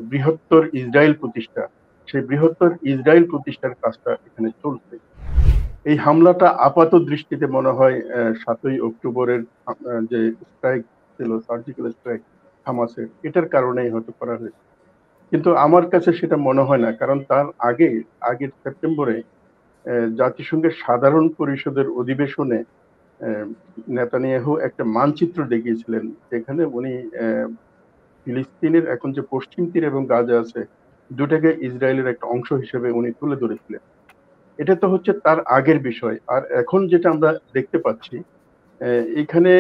বৃহত্তর ইসরায়েল প্রতিষ্ঠা, সেই বৃহত্তর ইসরায়েল প্রতিষ্ঠার কাজটা এখানে চলছে। এই হামলাটা আপাত দৃষ্টিতে মনে হয় ৭ই অক্টোবরের যে স্ট্রাইক ছিল, সার্জিক্যাল স্ট্রাইক হামাসের, এটার কারণেই হয়তো করা হয়েছে। কিন্তু আমার কাছে সেটা মনে হয় না, কারণ তার আগের সেপ্টেম্বরে জাতিসংঘের সাধারণ পরিষদের অধিবেশনে আহ, নেতানিয়াহু একটা মানচিত্র দেখিয়েছিলেন, যেখানে উনি ফিলিস্তিনের এখন যে পশ্চিম তীর এবং গাজা আছে, দুটাকে ইসরায়েলের একটা অংশ হিসেবে উনি তুলে ধরেছিলেন। এটা তো হচ্ছে তার আগের বিষয়। আর এখন যেটা আমরা দেখতে পাচ্ছি, এখানে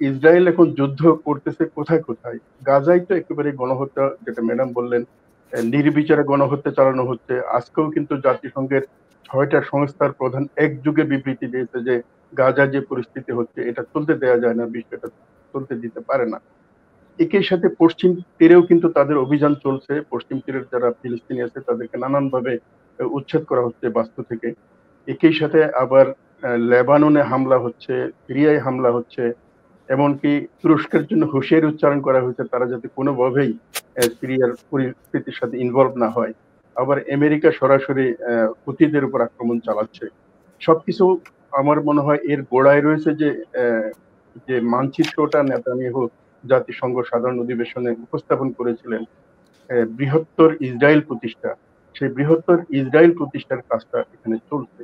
ইসরায়েল এখন যুদ্ধ করতেছে কোথায় কোথায়। গাজায় তো একেবারে গণহত্যা, যেটা ম্যাডাম বললেন, নির্বিচারে গণহত্যা চালানো হচ্ছে। আজকেও কিন্তু জাতিসংঘের 6টা সংস্থার প্রধান একযোগে বিবৃতি দিয়েছে যে গাজার যে পরিস্থিতি হচ্ছে এটা চলতে দেওয়া যায় না, বিষয়টা চলতে দিতে পারে না। একই সাথে পশ্চিম তীরেও কিন্তু তাদের অভিযান চলছে। পশ্চিম তীরের যারা ফিলিস্তিনি আছে তাদেরকে নানান ভাবে উচ্ছেদ করা হচ্ছে বাস্তু থেকে। একই সাথে আবার লেবাননে হামলা হচ্ছে, সিরিয়ায় হামলা হচ্ছে। এমনকি তুরস্কের জন্য হুঁশিয়ারি উচ্চারণ করা হয়েছে তারা যাতে কোনোভাবেই সিরিয়ার পরিস্থিতির সাথে ইনভলভ না হয়। আবার আমেরিকা সরাসরি হুতিদের উপর আক্রমণ চালাচ্ছে। সবকিছু আমার মনে হয় এর গোড়ায় রয়েছে যে যে মানচিত্রটা নেতানিয়াহু জাতিসংঘ সাধারণ অধিবেশনে উপস্থাপন করেছিলেন, বৃহত্তর ইসরায়েল প্রতিষ্ঠা, সেই বৃহত্তর ইসরায়েল প্রতিষ্ঠার কাজটা এখানে চলছে।